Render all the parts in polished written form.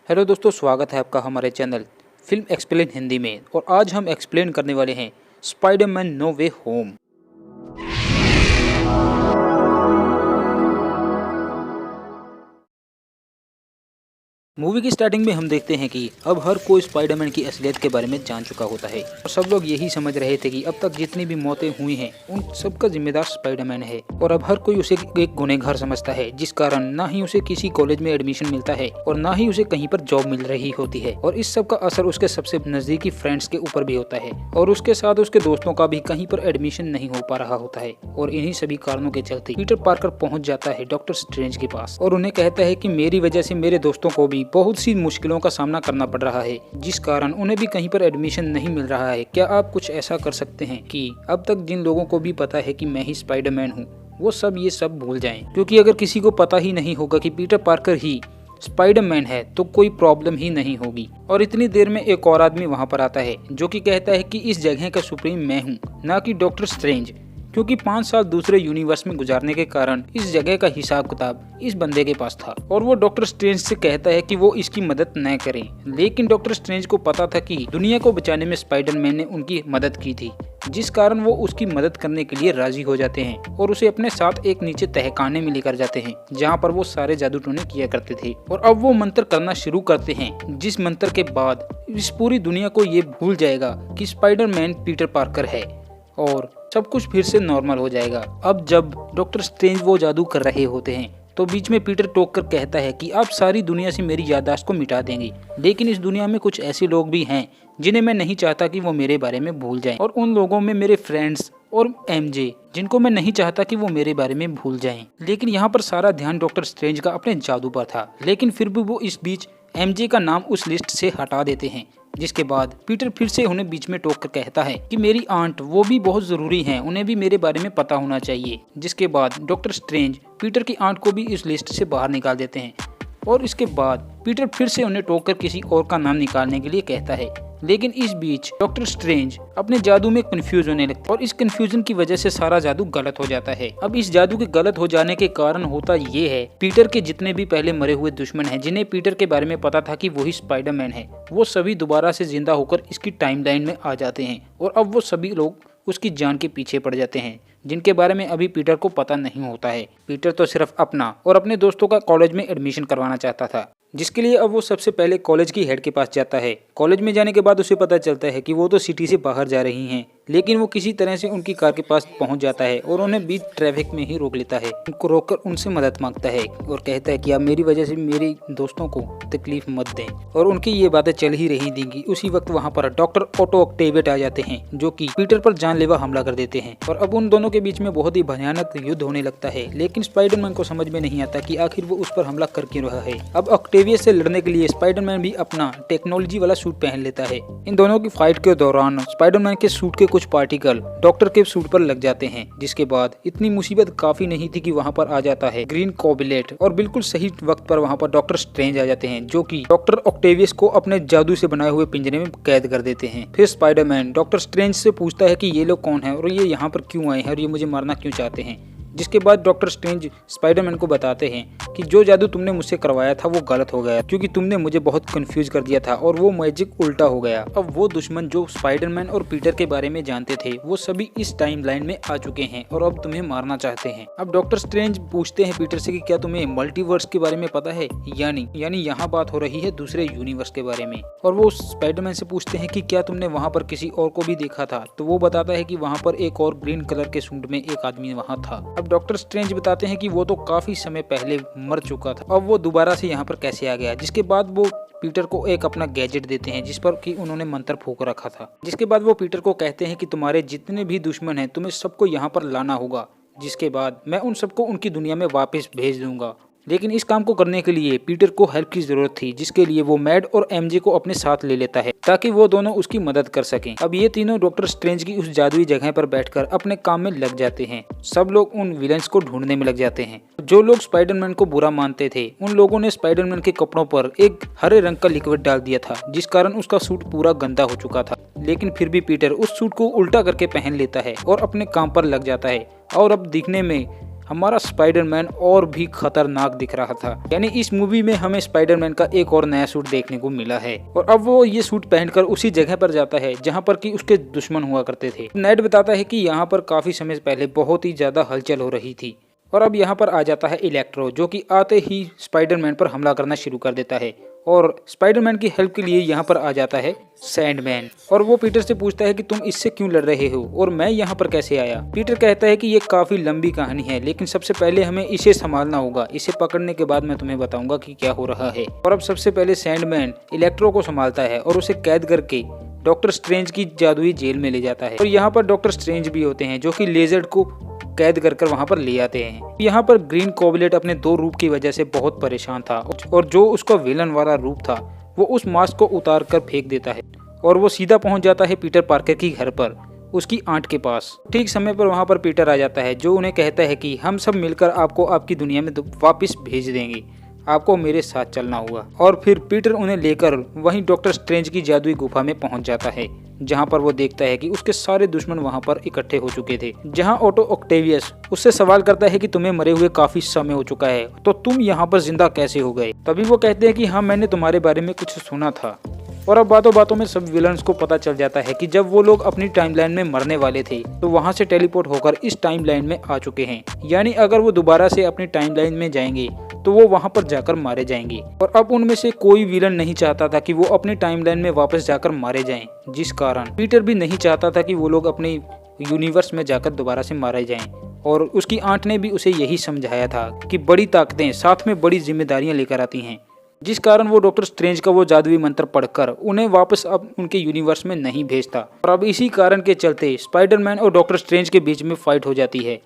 Hello दोस्तों, स्वागत है आपका हमारे चैनल फिल्म एक्सप्लेन हिंदी में। और आज हम एक्सप्लेन करने वाले हैं स्पाइडरमैन नो वे होम। मूवी की स्टार्टिंग में हम देखते हैं कि अब हर कोई स्पाइडरमैन की असलियत के बारे में जान चुका होता है और सब लोग यही समझ रहे थे कि अब तक जितनी भी मौतें हुई हैं उन सबका जिम्मेदार स्पाइडरमैन है। और अब हर कोई उसे एक गुनहगार समझता है, जिस कारण ना ही उसे किसी कॉलेज में एडमिशन मिलता है और ना ही उसे कहीं पर जॉब मिल रही होती है। और इस सब का असर उसके सबसे नजदीकी फ्रेंड्स के ऊपर भी होता है और उसके साथ उसके दोस्तों का भी कहीं पर एडमिशन नहीं हो पा रहा होता है। और इन्हीं सभी कारणों के चलते पीटर पार्कर पहुंच जाता है डॉक्टर स्ट्रेंज के पास और उन्हें कहता है कि मेरी वजह से मेरे दोस्तों को भी बहुत सी मुश्किलों का सामना करना पड़ रहा है, जिस कारण उन्हें भी कहीं पर एडमिशन नहीं मिल रहा है। क्या आप कुछ ऐसा कर सकते हैं कि अब तक जिन लोगों को भी पता है कि मैं ही स्पाइडरमैन हूँ वो सब ये सब भूल जाएं? क्योंकि अगर किसी को पता ही नहीं होगा कि पीटर पार्कर ही स्पाइडरमैन है तो कोई प्रॉब्लम ही नहीं होगी। और इतनी देर में एक और आदमी वहाँ पर आता है जो कि कहता है कि इस जगह का सुप्रीम मैं हूँ, ना कि डॉक्टर स्ट्रेंज। क्योंकि 5 साल दूसरे यूनिवर्स में गुजारने के कारण इस जगह का हिसाब किताब इस बंदे के पास था। और वो डॉक्टर स्ट्रेंज से कहता है कि वो इसकी मदद न करें, लेकिन डॉक्टर स्ट्रेंज को पता था कि दुनिया को बचाने में स्पाइडरमैन ने उनकी मदद की थी, जिस कारण वो उसकी मदद करने के लिए राजी हो जाते हैं और उसे अपने साथ एक नीचे तहखाने में लेकर जाते हैं जहाँ पर वो सारे जादू टोने किया करते थे। और अब वो मंत्र करना शुरू करते हैं, जिस मंत्र के बाद इस पूरी दुनिया को ये भूल जाएगा कि स्पाइडरमैन पीटर पार्कर है और सब कुछ फिर से नॉर्मल हो जाएगा। अब जब डॉक्टर स्ट्रेंज वो जादू कर रहे होते हैं तो बीच में पीटर टोक कर कहता है कि आप सारी दुनिया से मेरी याददाश्त को मिटा देंगे, लेकिन इस दुनिया में कुछ ऐसे लोग भी हैं जिन्हें मैं नहीं चाहता कि वो मेरे बारे में भूल जाएं। और उन लोगों में मेरे फ्रेंड्स और एमजे, जिनको मैं नहीं चाहता कि वो मेरे बारे में भूल जाएं। लेकिन यहाँ पर सारा ध्यान डॉक्टर स्ट्रेंज का अपने जादू पर था, लेकिन फिर भी वो इस बीच एमजे का नाम उस लिस्ट से हटा देते हैं। जिसके बाद पीटर फिर से उन्हें बीच में टोक कर कहता है कि मेरी आंट वो भी बहुत जरूरी हैं, उन्हें भी मेरे बारे में पता होना चाहिए। जिसके बाद डॉक्टर स्ट्रेंज पीटर की आंट को भी इस लिस्ट से बाहर निकाल देते हैं और इसके बाद पीटर फिर से उन्हें टोक कर किसी और का नाम निकालने के लिए कहता है। लेकिन इस बीच डॉक्टर स्ट्रेंज अपने जादू में कंफ्यूज होने लगता है और इस कंफ्यूजन की वजह से सारा जादू गलत हो जाता है। अब इस जादू के गलत हो जाने के कारण होता ये है, पीटर के जितने भी पहले मरे हुए दुश्मन हैं, जिन्हें पीटर के बारे में पता था कि वही स्पाइडरमैन है, वो सभी दोबारा से जिंदा होकर इसकी टाइमलाइन में आ जाते हैं। और अब वो सभी लोग उसकी जान के पीछे पड़ जाते हैं, जिनके बारे में अभी पीटर को पता नहीं होता है। पीटर तो सिर्फ अपना और अपने दोस्तों का कॉलेज में एडमिशन करवाना चाहता था, जिसके लिए अब वो सबसे पहले कॉलेज की हेड के पास जाता है। कॉलेज में जाने के बाद उसे पता चलता है कि वो तो सिटी से बाहर जा रही हैं, लेकिन वो किसी तरह से उनकी कार के पास पहुंच जाता है और उन्हें बीच ट्रैफिक में ही रोक लेता है। उनको रोककर उनसे मदद मांगता है और कहता है कि आप मेरी वजह से मेरे दोस्तों को तकलीफ मत दें। और उनकी ये बातें चल ही रही थी, उसी वक्त वहाँ पर डॉक्टर ऑटो ऑक्टेवियस आ जाते हैं, जो कि पीटर पर जानलेवा हमला कर देते हैं। और अब उन दोनों के बीच में बहुत ही भयानक युद्ध होने लगता है, लेकिन स्पाइडरमैन को समझ में नहीं आता कि आखिर वो उस पर हमला कर क्यों रहा है। अब ऑक्टेवियस से लड़ने के लिए स्पाइडरमैन भी अपना टेक्नोलॉजी वाला सूट पहन लेता है। इन दोनों की फाइट के दौरान स्पाइडरमैन के सूट के कुछ पार्टिकल डॉक्टर के सूट पर लग जाते हैं, जिसके बाद इतनी मुसीबत काफी नहीं थी कि वहाँ पर आ जाता है ग्रीन कोबिलेट और बिल्कुल सही वक्त पर वहाँ पर डॉक्टर स्ट्रेंज आ जाते हैं, जो कि डॉक्टर ऑक्टेवियस को अपने जादू से बनाए हुए पिंजरे में कैद कर देते हैं। फिर स्पाइडरमैन डॉक्टर स्ट्रेंज से पूछता है कि ये लोग कौन है और ये यहाँ पर क्यों आए हैं और ये मुझे मारना क्यों चाहते हैं। जिसके बाद डॉक्टर स्ट्रेंज स्पाइडरमैन को बताते हैं कि जो जादू तुमने मुझसे करवाया था वो गलत हो गया, क्योंकि तुमने मुझे बहुत कंफ्यूज कर दिया था और वो मैजिक उल्टा हो गया। अब वो दुश्मन जो स्पाइडरमैन और पीटर के बारे में जानते थे वो सभी इस टाइमलाइन में आ चुके हैं और अब तुम्हें मारना चाहते हैं। अब डॉक्टर स्ट्रेंज पूछते हैं पीटर से कि क्या तुम्हें मल्टीवर्स के बारे में पता है, यानी यहाँ बात हो रही है दूसरे यूनिवर्स के बारे में। और वो स्पाइडरमैन से पूछते हैं कि क्या तुमने वहाँ पर किसी और को भी देखा था, तो वो बताता है कि वहाँ पर एक और ग्रीन कलर के सूट में एक आदमी वहाँ था। अब डॉक्टर स्ट्रेंज बताते हैं कि वो तो काफी समय पहले मर चुका था, अब वो दोबारा से यहाँ पर कैसे आ गया। जिसके बाद वो पीटर को एक अपना गैजेट देते हैं जिस पर कि उन्होंने मंत्र फूंक रखा था। जिसके बाद वो पीटर को कहते हैं कि तुम्हारे जितने भी दुश्मन हैं तुम्हें सबको यहाँ पर लाना होगा, जिसके बाद मैं उन सबको उनकी दुनिया में वापस भेज दूंगा। लेकिन इस काम को करने के लिए पीटर को हेल्प की जरूरत थी, जिसके लिए वो मैड और एमजे को अपने साथ ले लेता है ताकि वो दोनों उसकी मदद कर सकें। अब ये तीनों डॉक्टर स्ट्रेंज की उस जादुई जगह पर बैठकर अपने काम में लग जाते हैं। सब लोग उन विलेंस को ढूंढने में लग जाते हैं। जो लोग स्पाइडरमैन को बुरा मानते थे उन लोगों ने स्पाइडरमैन के कपड़ों पर एक हरे रंग का लिक्विड डाल दिया था, जिस कारण उसका सूट पूरा गंदा हो चुका था। लेकिन फिर भी पीटर उस सूट को उल्टा करके पहन लेता है और अपने काम पर लग जाता है और अब दिखने में हमारा स्पाइडरमैन और भी खतरनाक दिख रहा था। यानी इस मूवी में हमें स्पाइडरमैन का एक और नया सूट देखने को मिला है और अब वो ये सूट पहनकर उसी जगह पर जाता है जहाँ पर कि उसके दुश्मन हुआ करते थे। नेड बताता है कि यहाँ पर काफी समय पहले बहुत ही ज्यादा हलचल हो रही थी और अब यहाँ पर आ जाता है इलेक्ट्रो, जो कि आते ही स्पाइडरमैन पर हमला करना शुरू कर देता है और स्पाइडरमैन की हेल्प के लिए यहाँ पर आ जाता है सैंडमैन और वो पीटर से पूछता है कि तुम इससे क्यों लड़ रहे हो और मैं यहाँ पर कैसे आया। पीटर कहता है कि ये काफी लंबी कहानी है, लेकिन सबसे पहले हमें इसे संभालना होगा। इसे पकड़ने के बाद मैं तुम्हें बताऊंगा कि क्या हो रहा है। और अब सबसे पहले सैंडमैन इलेक्ट्रो को संभालता है और उसे कैद करके डॉक्टर स्ट्रेंज की जादुई जेल में ले जाता है और यहाँ पर डॉक्टर स्ट्रेंज भी होते हैं जो कि लेजर्ड को कैद कर वहां पर ले आते हैं। यहाँ पर ग्रीन गोबलेट अपने दो रूप की वजह से बहुत परेशान था और जो उसका विलन वाला रूप था वो उस मास्क को उतार कर फेंक देता है और वो सीधा पहुंच जाता है पीटर पार्कर की घर पर, उसकी आंट के पास। ठीक समय पर वहां पर पीटर आ जाता है जो उन्हें कहता है कि हम सब मिलकर आपको आपकी दुनिया में वापस भेज देंगे, आपको मेरे साथ चलना होगा। और फिर पीटर उन्हें लेकर वहीं डॉक्टर स्ट्रेंज की जादुई गुफा में पहुंच जाता है जहां पर वो देखता है कि उसके सारे दुश्मन वहां पर इकट्ठे हो चुके थे। जहां ऑटो ऑक्टेवियस उससे सवाल करता है कि तुम्हें मरे हुए काफी समय हो चुका है, तो तुम यहाँ पर जिंदा कैसे हो गए। तभी वो कहते हैं कि हाँ, मैंने तुम्हारे बारे में कुछ सुना था। और अब बातों बातों में सब विलन्स को पता चल जाता है कि जब वो लोग अपनी टाइमलाइन में मरने वाले थे तो वहां से टेलीपोर्ट होकर इस टाइमलाइन में आ चुके हैं। यानी अगर वो दोबारा से अपनी टाइमलाइन में जाएंगे तो वो वहां पर जाकर मारे जाएंगे। और अब उनमें से कोई विलन नहीं चाहता था कि वो अपनी टाइमलाइन में वापस जाकर मारे जाएं, जिस कारण पीटर भी नहीं चाहता था कि वो लोग अपने यूनिवर्स में जाकर दोबारा से मारे जाएं। और उसकी आंट ने भी उसे यही समझाया था कि बड़ी ताकतें साथ में बड़ी जिम्मेदारियां लेकर आती हैं, जिस कारण वो डॉक्टर स्ट्रेंज का वो जादुई मंत्र पढ़कर उन्हें वापस अब उनके यूनिवर्स में नहीं भेजता। और अब इसी कारण के चलते स्पाइडरमैन और डॉक्टर स्ट्रेंज के बीच में फाइट हो जाती है,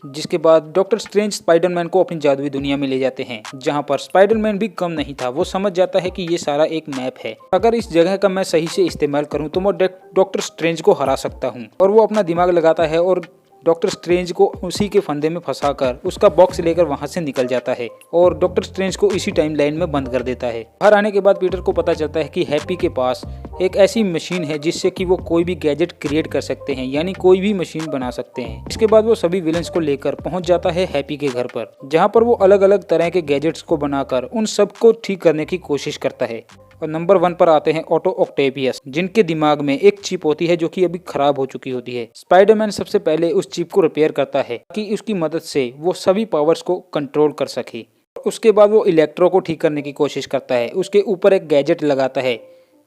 जिसके बाद डॉक्टर स्ट्रेंज स्पाइडरमैन को अपनी जादुई दुनिया में ले जाते हैं जहां पर स्पाइडरमैन भी कम नहीं था। वो समझ जाता है कि ये सारा एक मैप है, अगर इस जगह का मैं सही से इस्तेमाल करूं तो मैं डॉक्टर स्ट्रेंज को हरा सकता हूं। और वो अपना दिमाग लगाता है और डॉक्टर स्ट्रेंज को उसी के फंदे में फंसाकर उसका बॉक्स लेकर वहां से निकल जाता है और डॉक्टर स्ट्रेंज को इसी टाइम लाइन में बंद कर देता है। बाहर आने के बाद पीटर को पता चलता है कि हैप्पी के पास एक ऐसी मशीन है जिससे कि वो कोई भी गैजेट क्रिएट कर सकते हैं, यानी कोई भी मशीन बना सकते हैं। इसके बाद वो सभी विलन्स को लेकर पहुंच जाता है हैप्पी के घर पर, जहां पर वो अलग अलग तरह के गैजेट्स को बनाकर उन सबको ठीक करने की कोशिश करता है। और नंबर 1 पर आते हैं ऑटो ऑक्टेवियस, जिनके दिमाग में एक चिप होती है जो कि अभी खराब हो चुकी होती है। स्पाइडरमैन सबसे पहले उस चिप को रिपेयर करता है कि उसकी मदद से वो सभी पावर्स को कंट्रोल कर सके। उसके बाद वो इलेक्ट्रो को ठीक करने की कोशिश करता है, उसके ऊपर एक गैजेट लगाता है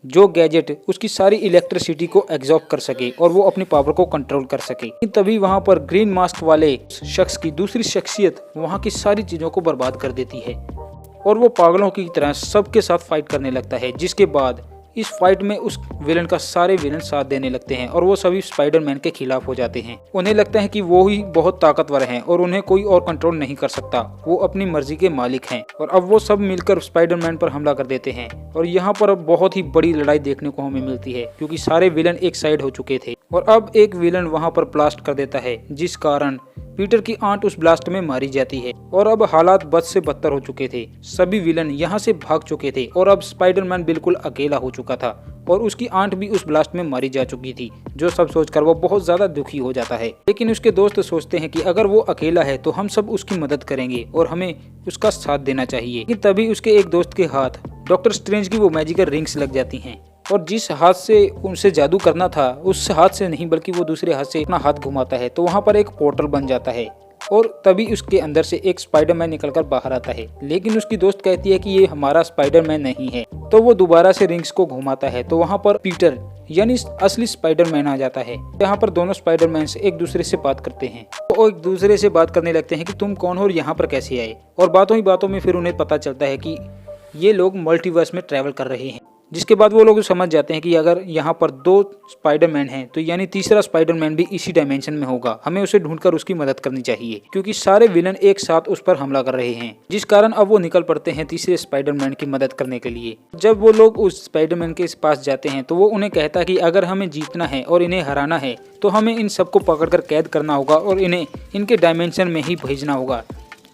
जो गैजेट उसकी सारी इलेक्ट्रिसिटी को एब्जॉर्ब कर सके और वो अपनी पावर को कंट्रोल कर सके। तभी वहां पर ग्रीन मास्क वाले शख्स की दूसरी शख्सियत वहां की सारी चीजों को बर्बाद कर देती है और वो पागलों की तरह सबके साथ फाइट करने लगता है। जिसके बाद इस फाइट में उस विलन का सारे विलन साथ देने लगते हैं और वो सभी स्पाइडरमैन के खिलाफ हो जाते हैं। उन्हें लगता है कि वो ही बहुत ताकतवर हैं और उन्हें कोई और कंट्रोल नहीं कर सकता, वो अपनी मर्जी के मालिक हैं। और अब वो सब मिलकर स्पाइडरमैन पर हमला कर देते हैं और यहाँ पर अब बहुत ही बड़ी लड़ाई देखने को हमें मिलती है क्योंकि सारे विलन एक साइड हो चुके थे और अब एक विलन वहां पर ब्लास्ट कर देता है, जिस कारण पीटर की आंट उस ब्लास्ट में मारी जाती है। और अब हालात बद से बदतर हो चुके थे, सभी विलन यहाँ से भाग चुके थे और अब स्पाइडरमैन बिल्कुल अकेला हो चुका था और उसकी आंट भी उस ब्लास्ट में मारी जा चुकी थी, जो सब सोचकर वो बहुत ज्यादा दुखी हो जाता है। लेकिन उसके दोस्त सोचते हैं कि अगर वो अकेला है तो हम सब उसकी मदद करेंगे और हमें उसका साथ देना चाहिए। लेकिन तभी उसके एक दोस्त के हाथ डॉक्टर स्ट्रेंज की वो मैजिकल रिंग्स लग जाती हैं और जिस हाथ से उनसे जादू करना था उस हाथ से नहीं बल्कि वो दूसरे हाथ से अपना हाथ घुमाता है तो वहाँ पर एक पोर्टल बन जाता है और तभी उसके अंदर से एक स्पाइडरमैन निकलकर बाहर आता है। लेकिन उसकी दोस्त कहती है कि ये हमारा स्पाइडरमैन नहीं है, तो वो दोबारा से रिंग्स को घुमाता है तो वहाँ पर पीटर यानी असली स्पाइडरमैन आ जाता है। यहाँ पर दोनों स्पाइडरमैन एक दूसरे से बात करते हैं तो एक दूसरे से बात करने लगते हैं कि तुम कौन हो और यहाँ पर कैसे आए। और बातों ही बातों में फिर उन्हें पता चलता है कि ये लोग मल्टीवर्स में ट्रैवल कर रहे हैं, जिसके बाद वो लोग समझ जाते हैं कि अगर यहाँ पर 2 स्पाइडरमैन हैं तो यानी तीसरा स्पाइडरमैन भी इसी डायमेंशन में होगा, हमें उसे ढूंढकर उसकी मदद करनी चाहिए क्योंकि सारे विलन एक साथ उस पर हमला कर रहे हैं। जिस कारण अब वो निकल पड़ते हैं तीसरे स्पाइडरमैन की मदद करने के लिए। जब वो लोग उस स्पाइडरमैन के पास जाते हैं तो वो उन्हें कहता है कि अगर हमें जीतना है और इन्हें हराना है तो हमें इन सबको पकड़कर कैद करना होगा और इन्हें इनके डायमेंशन में ही भेजना होगा,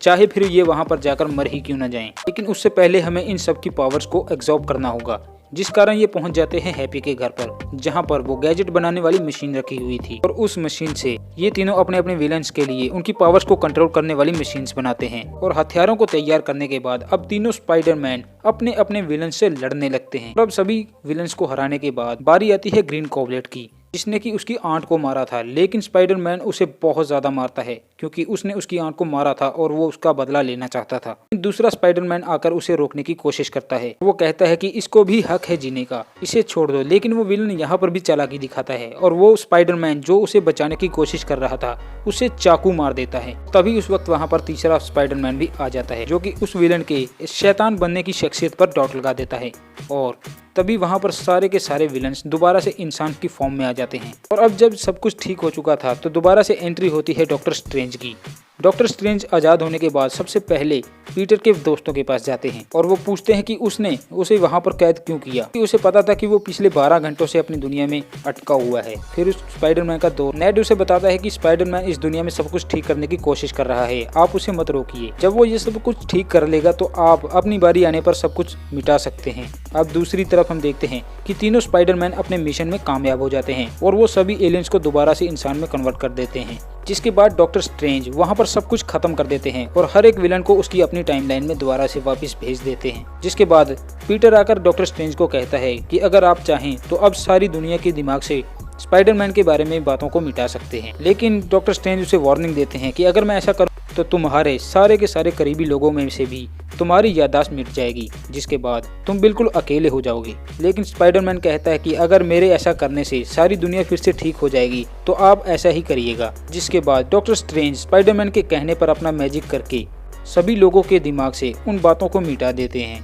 चाहे फिर ये वहां पर जाकर मर ही क्यों न जाएं। लेकिन उससे पहले हमें इन सब की पावर्स को एब्जॉर्ब करना होगा। जिस कारण ये पहुंच जाते हैं हैप्पी के घर पर, जहां पर वो गैजेट बनाने वाली मशीन रखी हुई थी। और उस मशीन से ये तीनों अपने अपने विलन्स के लिए उनकी पावर्स को कंट्रोल करने वाली मशीन्स बनाते हैं। और हथियारों को तैयार करने के बाद अब तीनों स्पाइडरमैन अपने अपने विलन से लड़ने लगते हैं। और अब सभी विलन्स को हराने के बाद बारी आती है ग्रीन गॉबलेट की, जिसने कि उसकी आंट को मारा था। लेकिन स्पाइडरमैन उसे बहुत ज्यादा मारता है क्योंकि उसने उसकी आंट को मारा था और वो उसका बदला लेना चाहता था। दूसरा स्पाइडरमैन आकर उसे रोकने की कोशिश करता है। वो कहता है कि इसको भी हक है जीने का, इसे छोड़ दो। लेकिन वो विलन यहाँ पर भी चालाकी दिखाता है और वो स्पाइडरमैन जो उसे बचाने की कोशिश कर रहा था उसे चाकू मार देता है। तभी उस वक्त वहाँ पर तीसरा स्पाइडरमैन भी आ जाता है, जो कि उस विलन के शैतान बनने की शख्सियत पर डॉट लगा देता है। और तभी वहां पर सारे के सारे विलन्स दोबारा से इंसान की फॉर्म में आ जाते हैं। और अब जब सब कुछ ठीक हो चुका था तो दोबारा से एंट्री होती है डॉक्टर स्ट्रेंज की। डॉक्टर स्ट्रेंज आजाद होने के बाद सबसे पहले पीटर के दोस्तों के पास जाते हैं और वो पूछते हैं कि उसने उसे वहां पर कैद क्यों किया। उसे पता था कि वो पिछले 12 घंटों से अपनी दुनिया में अटका हुआ है। फिर उस स्पाइडरमैन का दोस्त नेड उसे बताता है कि स्पाइडरमैन इस दुनिया में सब कुछ ठीक करने की कोशिश कर रहा है, आप उसे मत रोकिए। जब वो ये सब कुछ ठीक कर लेगा तो आप अपनी बारी आने पर सब कुछ मिटा सकते हैं। अब दूसरी तरफ हम देखते हैं कि तीनों स्पाइडरमैन अपने मिशन में कामयाब हो जाते हैं और वो सभी एलियंस को दोबारा से इंसान में कन्वर्ट कर देते हैं। जिसके बाद डॉक्टर स्ट्रेंज वहां पर सब कुछ खत्म कर देते हैं और हर एक विलन को उसकी अपनी टाइमलाइन में दोबारा से वापस भेज देते हैं। जिसके बाद पीटर आकर डॉक्टर स्ट्रेंज को कहता है कि अगर आप चाहें तो अब सारी दुनिया के दिमाग से स्पाइडरमैन के बारे में बातों को मिटा सकते हैं। लेकिन डॉक्टर स्ट्रेंज उसे वार्निंग देते हैं कि अगर मैं ऐसा करूं तो तुम्हारे सारे के सारे करीबी लोगों में से भी तुम्हारी याददाश्त मिट जाएगी, जिसके बाद तुम बिल्कुल अकेले हो जाओगे। लेकिन स्पाइडरमैन कहता है कि अगर मेरे ऐसा करने से सारी दुनिया फिर से ठीक हो जाएगी तो आप ऐसा ही करिएगा। जिसके बाद डॉक्टर स्ट्रेंज स्पाइडरमैन के कहने पर अपना मैजिक करके सभी लोगों के दिमाग से उन बातों को मिटा देते हैं।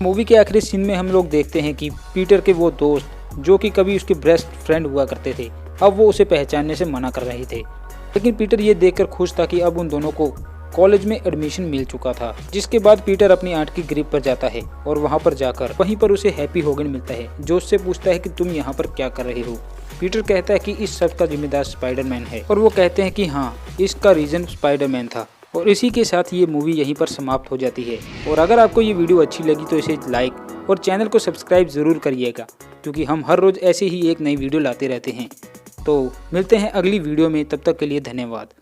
मूवी के आखिरी सीन में हम लोग देखते हैं कि पीटर के वो दोस्त जो कि कभी उसके बेस्ट फ्रेंड हुआ करते थे, अब वो उसे पहचानने से मना कर रहे थे। लेकिन पीटर ये देखकर खुश था कि अब उन दोनों को कॉलेज में एडमिशन मिल चुका था। जिसके बाद पीटर अपनी आंट की ग्रिप पर जाता है और वहां पर जाकर वहीं पर उसे हैप्पी होगन मिलता है, जो उससे पूछता है कि तुम यहाँ पर क्या कर रहे हो। पीटर कहता है कि इस सब का जिम्मेदार स्पाइडरमैन है और वो कहते हैं कि हाँ, इसका रीजन स्पाइडरमैन था। और इसी के साथ ये मूवी यहीं पर समाप्त हो जाती है। और अगर आपको ये वीडियो अच्छी लगी तो इसे लाइक और चैनल को सब्सक्राइब जरूर करिएगा, क्योंकि हम हर रोज ऐसे ही एक नई वीडियो लाते रहते हैं। तो मिलते हैं अगली वीडियो में, तब तक के लिए धन्यवाद।